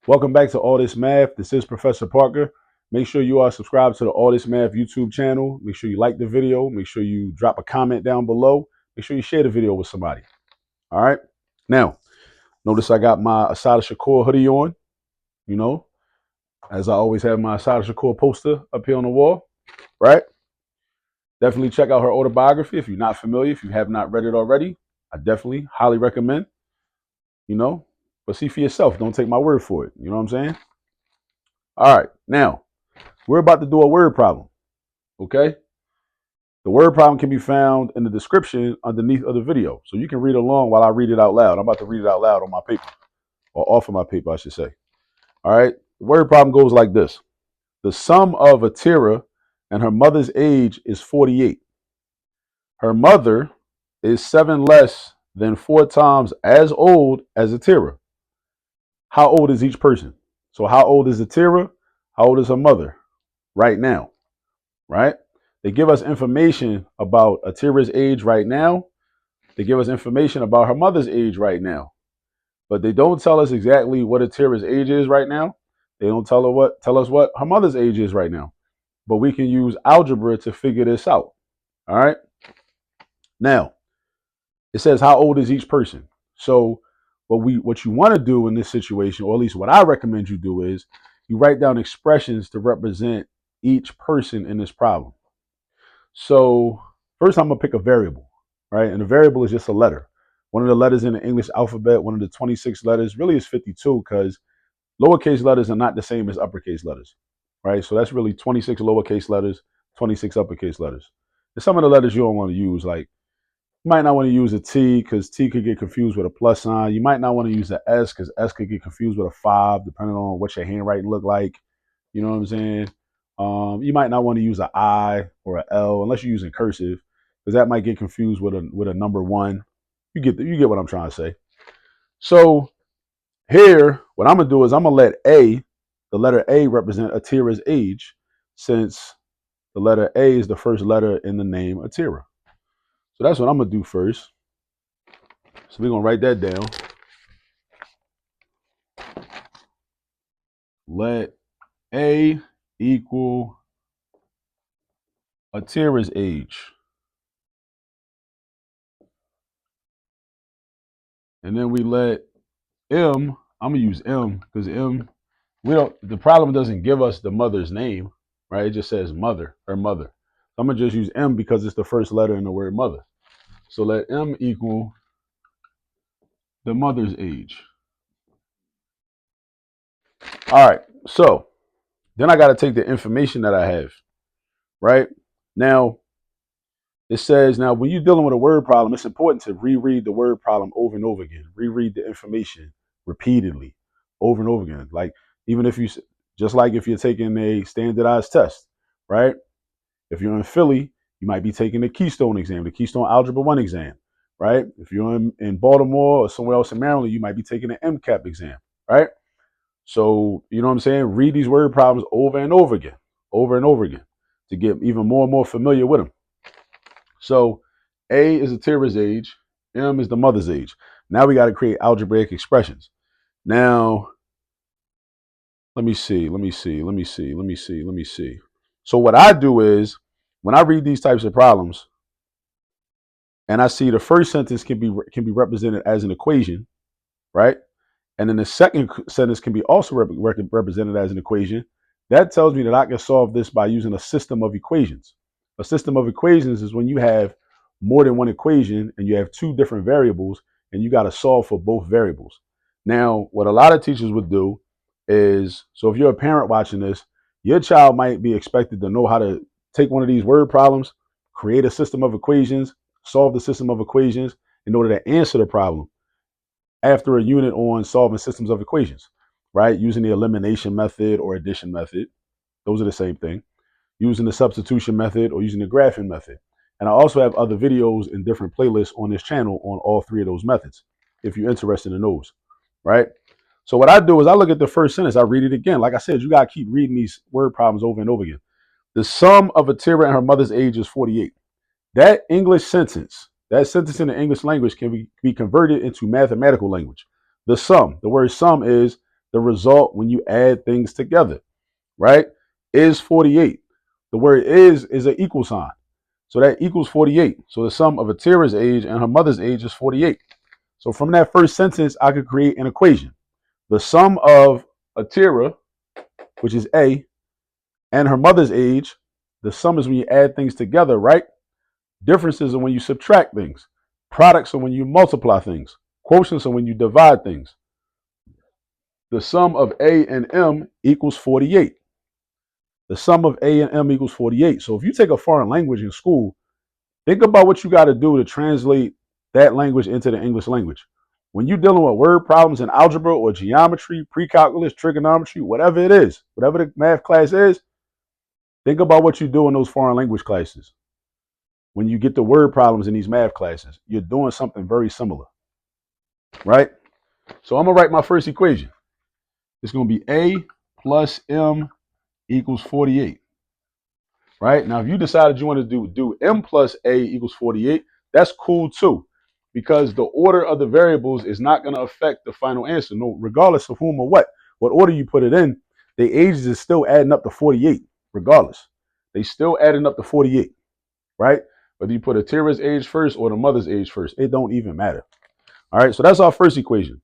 Welcome back to All This Math. This is Professor Parker. Make sure you are subscribed to the All This Math YouTube channel. Make sure you like the video. Make sure you drop a comment down below. Make sure you share the video with somebody. All right. Now, notice I got my Asada Shakur hoodie on. You know, as I always have my Asada Shakur poster up here on the wall. Right. Definitely check out her autobiography if you're not familiar. If you have not read it already, I definitely highly recommend. But see for yourself. Don't take my word for it. You know what I'm saying? All right. Now, we're about to do a word problem. Okay? The word problem can be found in the description underneath of the video. So you can read along while I read it out loud. I'm about to read it out loud on my paper, or off of my paper, I should say. All right? The word problem goes like this. The sum of Atira and her mother's age is 48. Her mother is 7 less than 4 times as old as Atira. How old is each person? So how old is Atira? How old is her mother right now? Right? They give us information about Atira's age right now. They give us information about her mother's age right now. But they don't tell us exactly what Atira's age is right now. They don't tell us what her mother's age is right now. But we can use algebra to figure this out. All right. Now, it says how old is each person. So what you want to do in this situation, or at least what I recommend you do, is you write down expressions to represent each person in this problem. So first I'm gonna pick a variable, right? And the variable is just a letter. One of the letters in the English alphabet, one of the 26 letters, really is 52 because lowercase letters are not the same as uppercase letters, right? So that's really 26 lowercase letters, 26 uppercase letters. And some of the letters you don't want to use, like you might not want to use a T because T could get confused with a plus sign. You might not want to use the S because S could get confused with a 5, depending on what your handwriting look like. You know what I'm saying? You might not want to use an I or an L unless you're using cursive, because that might get confused with a number 1. You get what I'm trying to say. So here, what I'm gonna do is I'm gonna let the letter A, represent Atira's age, since the letter A is the first letter in the name Atira. So that's what I'm gonna do first. So we're gonna write that down. Let A equal Atira's age. And then we let M, I'm gonna use M because M, the problem doesn't give us the mother's name, right? It just says mother, her mother. So I'm gonna just use M because it's the first letter in the word mother. So let M equal the mother's age. All right, so then I gotta take the information that I have, right? Now, it says, now when you're dealing with a word problem, it's important to reread the word problem over and over again. Reread the information repeatedly, over and over again. Like, even if just like if you're taking a standardized test, right? If you're in Philly, you might be taking the Keystone exam, the Keystone Algebra 1 exam, right? If you're in Baltimore or somewhere else in Maryland, you might be taking an MCAP exam, right? So, you know what I'm saying? Read these word problems over and over again, to get even more and more familiar with them. So A is Atira's age, M is the mother's age. Now we got to create algebraic expressions. Now, let me see. So what I do is, when I read these types of problems, and I see the first sentence can be represented as an equation, right? And then the second sentence can be also represented as an equation. That tells me that I can solve this by using a system of equations. A system of equations is when you have more than one equation and you have 2 different variables and you got to solve for both variables. Now, what a lot of teachers would do is, so if you're a parent watching this, your child might be expected to know how to take one of these word problems, create a system of equations, solve the system of equations in order to answer the problem after a unit on solving systems of equations, right? Using the elimination method or addition method. Those are the same thing. Using the substitution method or using the graphing method. And I also have other videos in different playlists on this channel on all 3 of those methods, if you're interested in those, right? So what I do is I look at the first sentence, I read it again. Like I said, you got to keep reading these word problems over and over again. The sum of Atira and her mother's age is 48. That sentence in the English language can be converted into mathematical language. The word sum is the result when you add things together, right? Is 48. The word is an equal sign. So that equals 48. So the sum of Atira's age and her mother's age is 48. So from that first sentence, I could create an equation. The sum of Atira, which is A, and her mother's age, the sum is when you add things together, right? Differences are when you subtract things. Products are when you multiply things. Quotients are when you divide things. The sum of A and M equals 48. The sum of A and M equals 48. So if you take a foreign language in school, think about what you got to do to translate that language into the English language. When you're dealing with word problems in algebra or geometry, pre-calculus, trigonometry, whatever it is, whatever the math class is, think about what you do in those foreign language classes. When you get the word problems in these math classes, you're doing something very similar, right? So I'm going to write my first equation. It's going to be A plus M equals 48. Right? Now, if you decided you want to do M plus A equals 48, that's cool too, because the order of the variables is not going to affect the final answer, no, regardless of whom or what order you put it in, the ages is still adding up to 48, regardless. They still adding up to 48, right? Whether you put Atira's age first or the mother's age first, it don't even matter. All right, so that's our first equation.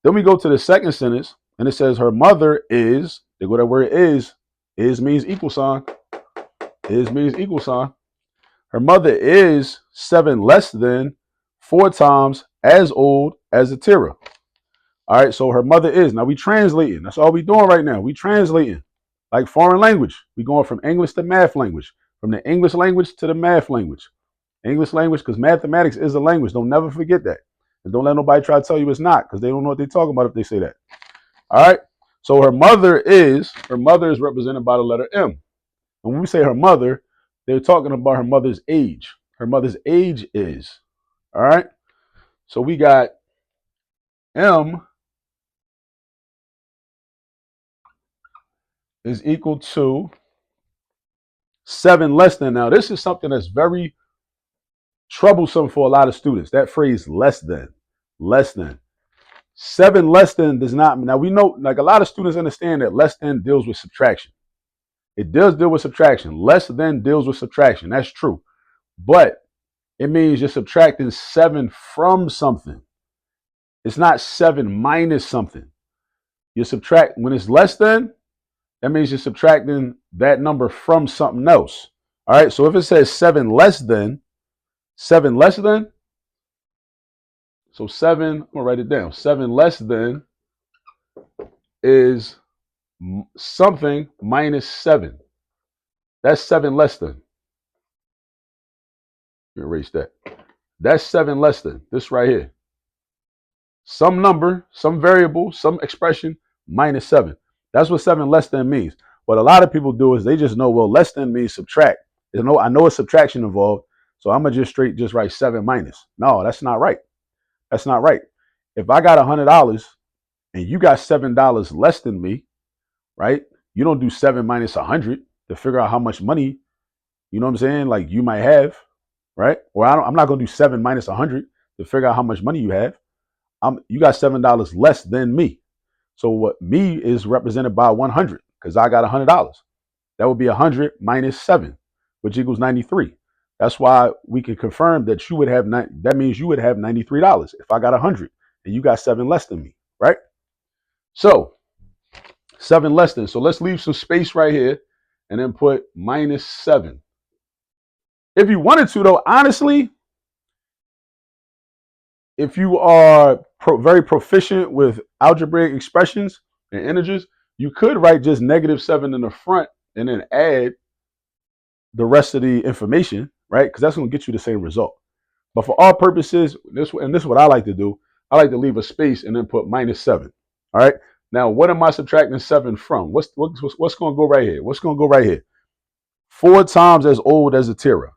Then we go to the second sentence, and it says her mother is, they go that word is means equal sign. Is means equal sign. Her mother is 7 less than 4 times as old as Atira. All right, so her mother is. Now we translating. That's all we doing right now. We translating like foreign language. We going from English to math language, from the English language to the math language. English language, because mathematics is a language. Don't never forget that. And don't let nobody try to tell you it's not, because they don't know what they're talking about if they say that. All right, so her mother is represented by the letter M. And when we say her mother, they're talking about her mother's age. Her mother's age is. All right. So we got M is equal to 7 less than. Now, this is something that's very troublesome for a lot of students. That phrase less than. 7 less than does not. Now, we know, like a lot of students understand that less than deals with subtraction. It does deal with subtraction. Less than deals with subtraction. That's true. But it means you're subtracting 7 from something. It's not 7 minus something. You subtract, when it's less than, that means you're subtracting that number from something else. All right, so if it says 7 less than, so 7, I'm gonna write it down. 7 less than is something minus 7. That's 7 less than. Erase that. That's 7 less than. This right here. Some number, some variable, some expression minus 7. That's what 7 less than means. What a lot of people do is they just know, well, less than means subtract. I know a subtraction involved, so I'm gonna just write 7 minus. No, that's not right. That's not right. If I got $100 and you got $7 less than me, right? You don't do 7 minus 100 to figure out how much money, you know what I'm saying, like you might have, right? Or I'm not gonna do 7 minus 100 to figure out how much money you have. You got $7 less than me. So what me is represented by 100 because I got $100. That would be 100 minus 7, which equals 93. That's why we can confirm that you would have that means you would have $93 if I got 100 and you got 7 less than me, right? So 7 less than. So let's leave some space right here and then put minus 7. If you wanted to, though, honestly, if you are very proficient with algebraic expressions and integers, you could write just -7 in the front and then add the rest of the information, right? Because that's going to get you the same result. But for all purposes, this is what I like to do. I like to leave a space and then put -7. All right. Now, what am I subtracting 7 from? What's going to go right here? What's going to go right here? 4 times as old as Atira.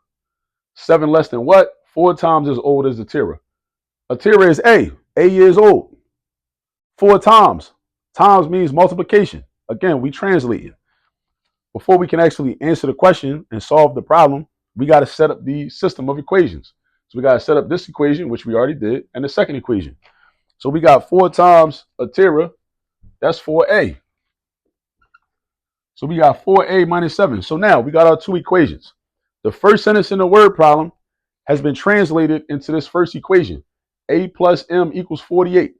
7 less than what? 4 times as old as Atira. Atira is A. A years old. 4 times. Times means multiplication. Again, we translate it. Before we can actually answer the question and solve the problem, we got to set up the system of equations. So we got to set up this equation, which we already did, and the second equation. So we got 4 times Atira. That's 4a. So we got 4a minus 7. So now we got our two equations. The first sentence in the word problem has been translated into this first equation. A plus m equals 48.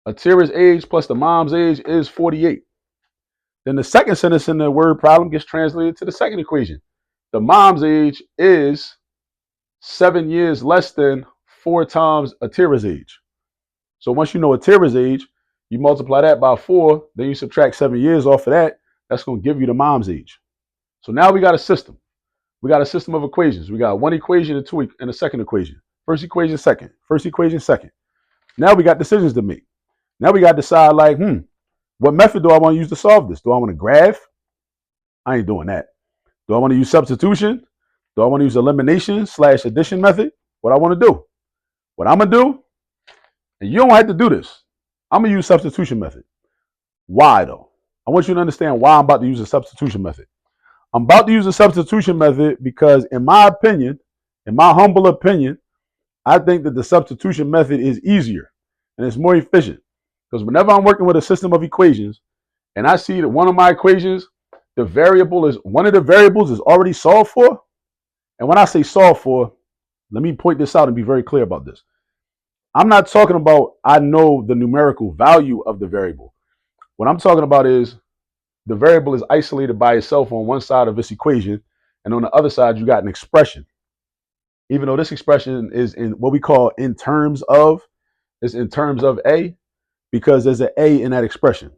Atira's age plus the mom's age is 48. Then the second sentence in the word problem gets translated to the second equation. The mom's age is 7 years less than 4 times Atira's age. So once you know Atira's age, you multiply that by 4, then you subtract 7 years off of that. That's going to give you the mom's age. So now we got a system. We got a system of equations. We got one equation and a second equation. First equation, second. First equation, second. Now we got decisions to make. Now we got to decide like, what method do I want to use to solve this? Do I want to graph? I ain't doing that. Do I want to use substitution? Do I want to use elimination / addition method? What I want to do? What I'm going to do, and you don't have to do this, I'm going to use substitution method. Why though? I want you to understand why I'm about to use a substitution method. I'm about to use a substitution method because in my opinion, in my humble opinion, I think that the substitution method is easier and it's more efficient. Because whenever I'm working with a system of equations and I see that one of my equations, one of the variables is already solved for. And when I say solved for, let me point this out and be very clear about this. I'm not talking about I know the numerical value of the variable. What I'm talking about is the variable is isolated by itself on one side of this equation, and on the other side, you got an expression. Even though this expression is in what we call in terms of A, because there's an A in that expression.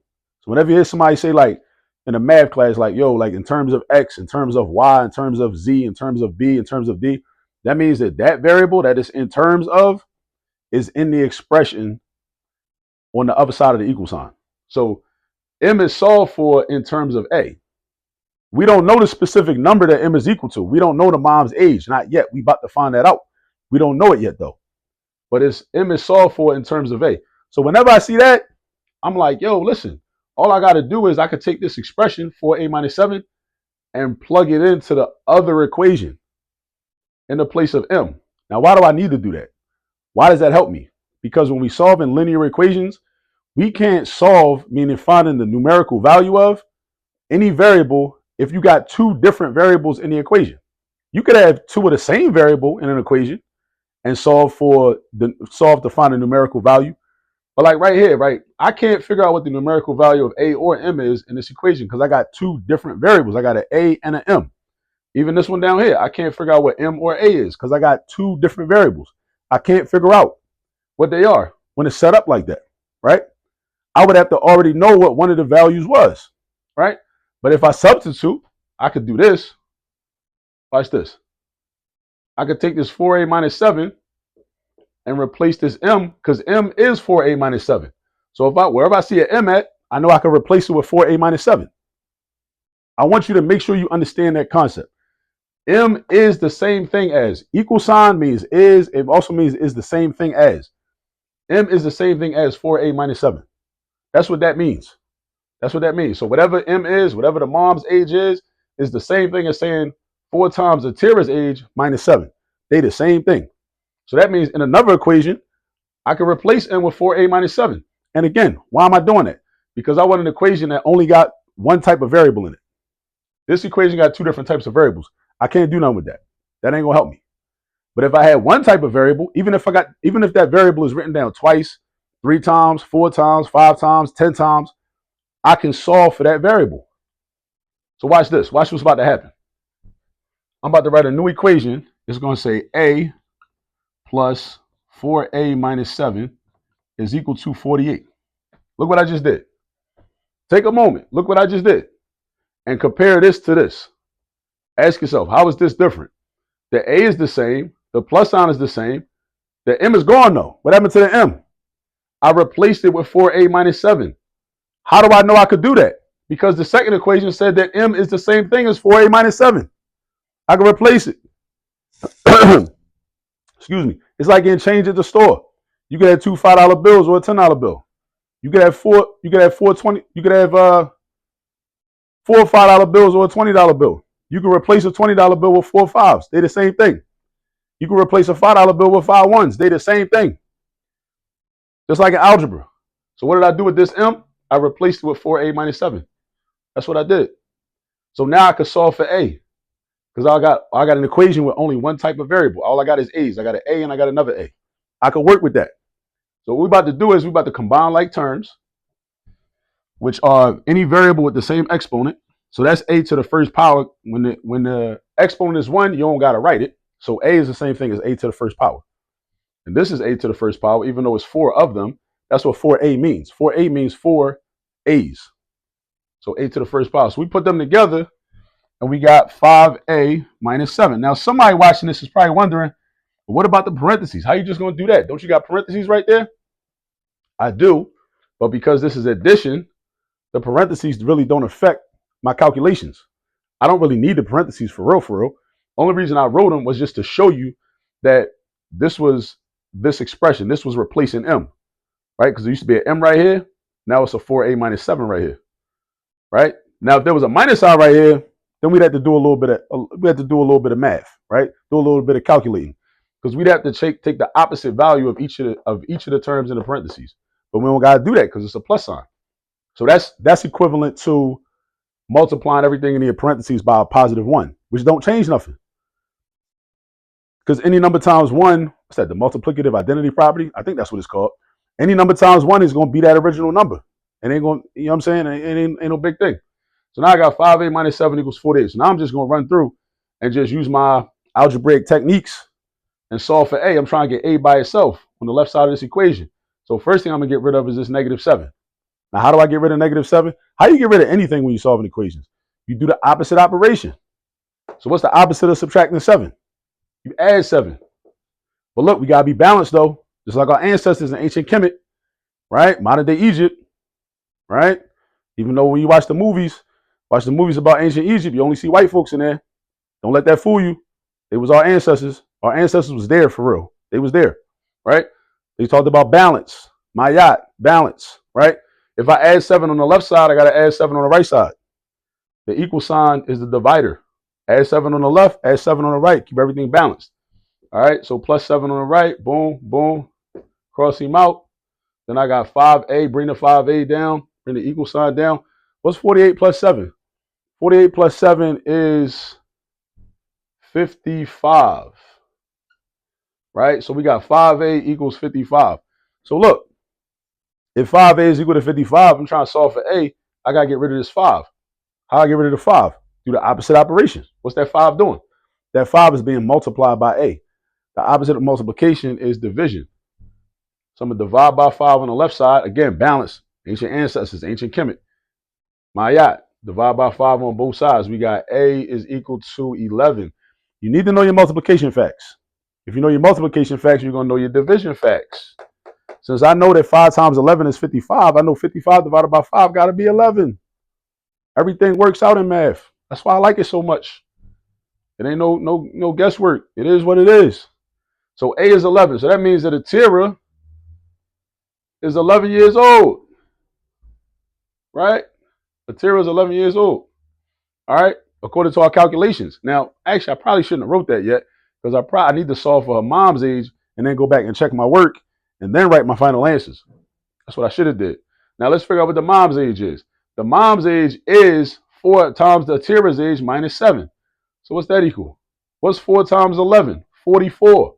So whenever you hear somebody say like in a math class, like, yo, like in terms of X, in terms of Y, in terms of Z, in terms of B, in terms of D, that means that variable that is in terms of is in the expression on the other side of the equal sign. So M is solved for in terms of A. We don't know the specific number that M is equal to. We don't know the mom's age, not yet. We about to find that out. We don't know it yet though. But M is solved for in terms of A. So whenever I see that, I'm like, yo, listen, all I got to do is I could take this expression 4a minus 7 and plug it into the other equation in the place of M. Now, why do I need to do that? Why does that help me? Because when we solve in linear equations, we can't solve, meaning finding the numerical value of any variable if you got two different variables in the equation. You could have two of the same variable in an equation and solve to find a numerical value. But like right here, right, I can't figure out what the numerical value of A or M is in this equation because I got two different variables. I got an A and an M. Even this one down here, I can't figure out what M or A is because I got two different variables. I can't figure out what they are when it's set up like that, right? I would have to already know what one of the values was, right? But if I substitute, I could do this. Watch this. I could take this 4a minus 7 and replace this M because M is 4a minus 7. So wherever I see an M at, I know I can replace it with 4a minus 7. I want you to make sure you understand that concept. M is the same thing as. Equal sign means is. It also means is the same thing as. M is the same thing as 4a minus 7. That's what that means. That's what that means. So whatever M is, whatever the mom's age is the same thing as saying 4 times Atira's age minus 7. They the same thing. So that means in another equation, I can replace M with 4a minus 7. And again, why am I doing that? Because I want an equation that only got one type of variable in it. This equation got two different types of variables. I can't do nothing with that. That ain't gonna help me. But if I had one type of variable, even if that variable is written down twice, 3 times, 4 times, 5 times, 10 times, I can solve for that variable. So watch this. Watch what's about to happen. I'm about to write a new equation. It's going to say A plus 4a minus 7 is equal to 48. Look what I just did. Take a moment. Look what I just did. And compare this to this. Ask yourself, how is this different? The A is the same. The plus sign is the same. The M is gone though. What happened to the M? I replaced it with 4a minus 7. How do I know I could do that? Because the second equation said that M is the same thing as 4a minus 7. I can replace it. Excuse me. It's like getting change at the store. You could have 2 $5 bills or a $10 bill. You could have four $20. You could have 4 $5 bills or a $20 bill. You can replace a $20 bill with 4 5s. They're the same thing. You can replace a $5 bill with 5 1s. They're the same thing. Just like in algebra. So what did I do with this M? I replaced it with 4a minus 7. That's what I did. So now I can solve for a. Because I got an equation with only one type of variable. All I got is a's. I got an a and I got another a. I could work with that. So what we're about to do is we're about to combine like terms, which are any variable with the same exponent. So that's a to the first power. When the exponent is 1, you don't got to write it. So a is the same thing as a to the first power. And this is a to the first power, even though it's 4 of them. That's what 4a means. 4a means 4 a's. So a to the first power. So we put them together, and we got 5a minus 7. Now, somebody watching this is probably wondering, well, what about the parentheses? How are you just going to do that? Don't you got parentheses right there? I do, but because this is addition, the parentheses really don't affect my calculations. I don't really need the parentheses for real, for real. Only reason I wrote them was just to show you that this was this expression. This was replacing m, right? Because there used to be an m right here. Now it's a 4a minus 7 right here, right? Now, if there was a minus sign right here, then we'd have to do a little bit of math, right? Do a little bit of calculating, because we'd have to take the opposite value of each of the terms in the parentheses. But we don't got to do that because it's a plus sign. So that's equivalent to multiplying everything in the parentheses by a positive 1, which don't change nothing. Because any number times 1, what's that? The multiplicative identity property. I think that's what it's called. Any number times 1 is going to be that original number. And ain't going, you know what I'm saying? It ain't no big thing. So now I got 5a minus 7 equals 48. So now I'm just going to run through and just use my algebraic techniques and solve for a. I'm trying to get a by itself on the left side of this equation. So first thing I'm going to get rid of is this negative 7. Now, how do I get rid of negative 7? How do you get rid of anything when you're solving equations? You do the opposite operation. So what's the opposite of subtracting 7? You add 7. But look, we got to be balanced, though. Just like our ancestors in ancient Kemet, right? Modern day Egypt, right? Even though when you watch the movies about ancient Egypt, you only see white folks in there. Don't let that fool you. It was our ancestors. Our ancestors was there for real. They was there, right? They talked about balance, mayat, balance, right? If I add 7 on the left side, I got to add 7 on the right side. The equal sign is the divider. Add 7 on the left, add 7 on the right. Keep everything balanced. All right, so plus 7 on the right. Boom, boom. Cross him out. Then I got 5a. Bring the 5a down. Bring the equal sign down. What's 48 plus 7? 48 plus 7 is 55. Right? So we got 5a equals 55. So look, if 5a is equal to 55, I'm trying to solve for a, I got to get rid of this 5. How do I get rid of the 5? Do the opposite operation. What's that 5 doing? That 5 is being multiplied by a. The opposite of multiplication is division. So I'm going to divide by 5 on the left side. Again, balance. Ancient ancestors, ancient Kemet. Mayat. Divide by 5 on both sides. We got a is equal to 11. You need to know your multiplication facts. If you know your multiplication facts, you're going to know your division facts. Since I know that 5 times 11 is 55, I know 55 divided by 5 got to be 11. Everything works out in math. That's why I like it so much. It ain't no guesswork. It is what it is. So a is 11. So that means that Atira is 11 years old. Right? Atira is 11 years old. All right? According to our calculations. Now, actually, I probably shouldn't have wrote that yet, because I need to solve for her mom's age and then go back and check my work and then write my final answers. That's what I should have did. Now, let's figure out what the mom's age is. The mom's age is 4 times the Atira's age minus 7. So what's that equal? What's 4 times 11? 44.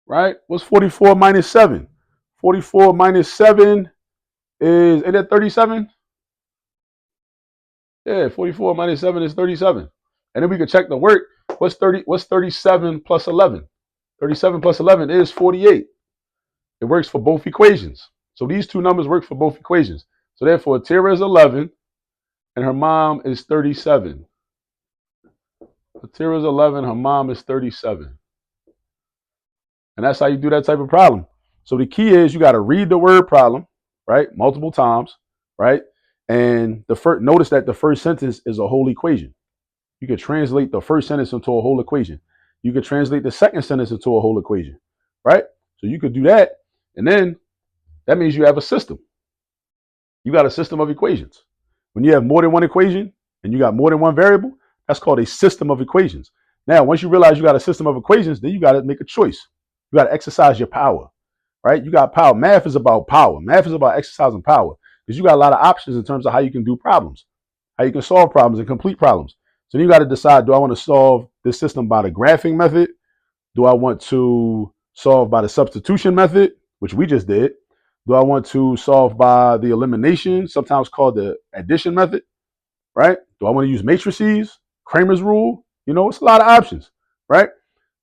Right? What's 44 minus 7? 44 minus 7 ain't that 37? Yeah, 44 minus 7 is 37. And then we can check the work. What's 37 plus 11? 37 plus 11 is 48. It works for both equations. So these two numbers work for both equations. So therefore, Atira is 11 and her mom is 37. Atira is 11, her mom is 37. And that's how you do that type of problem. So the key is you got to read the word problem, right? Multiple times, right? And notice that the first sentence is a whole equation. You can translate the first sentence into a whole equation. You can translate the second sentence into a whole equation, right? So you could do that. And then that means you have a system. You got a system of equations. When you have more than one equation and you got more than one variable, that's called a system of equations. Now, once you realize you got a system of equations, then you got to make a choice. You got to exercise your power, right? You got power. Math is about power. Math is about exercising power. because you got a lot of options in terms of how you can do problems, how you can solve problems and complete problems. So then you got to decide, do I want to solve this system by the graphing method? Do I want to solve by the substitution method, which we just did? Do I want to solve by the elimination, sometimes called the addition method, right? Do I want to use matrices, Kramer's rule? You know, it's a lot of options, right?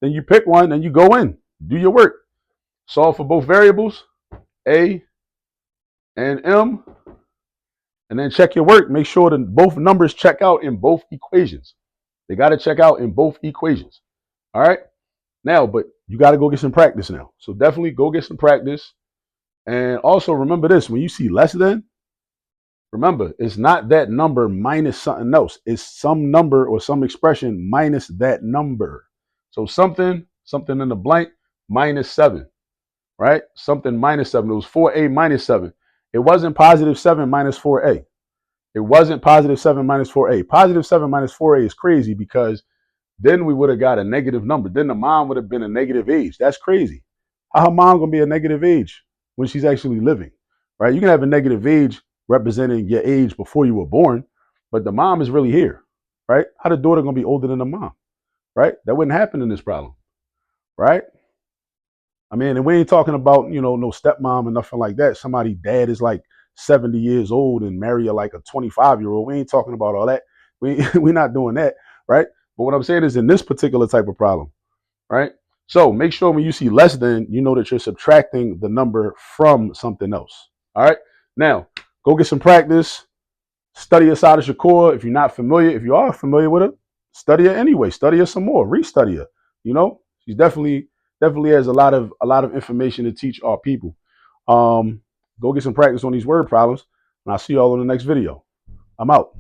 Then you pick one and you go in, do your work, solve for both variables, A and M, and then check your work. Make sure that both numbers check out in both equations. They got to check out in both equations. All right. Now, but you got to go get some practice now. So definitely go get some practice. And also remember this, when you see less than, remember, it's not that number minus something else. It's some number or some expression minus that number. So something in the blank minus 7, right? Something minus 7. It was 4a minus 7. It wasn't positive 7 minus 4a. It wasn't positive 7 minus 4a. Positive 7 minus 4a is crazy because then we would have got a negative number. Then the mom would have been a negative age. That's crazy. How her mom going to be a negative age when she's actually living, right? You can have a negative age representing your age before you were born, but the mom is really here, right? How the daughter going to be older than the mom, right? That wouldn't happen in this problem, right? I mean, and we ain't talking about, no stepmom and nothing like that. Somebody dad is like 70 years old and marry like a 25-year-old. We ain't talking about all that. We're not doing that, right? But what I'm saying is in this particular type of problem, right? So make sure when you see less than, you know that you're subtracting the number from something else. All right. Now, go get some practice. Study Asada Shakur. If you're not familiar, if you are familiar with her, study her anyway. Study her some more. Restudy her. She's definitely has a lot of information to teach our people. Go get some practice on these word problems, and I'll see you all in the next video. I'm out.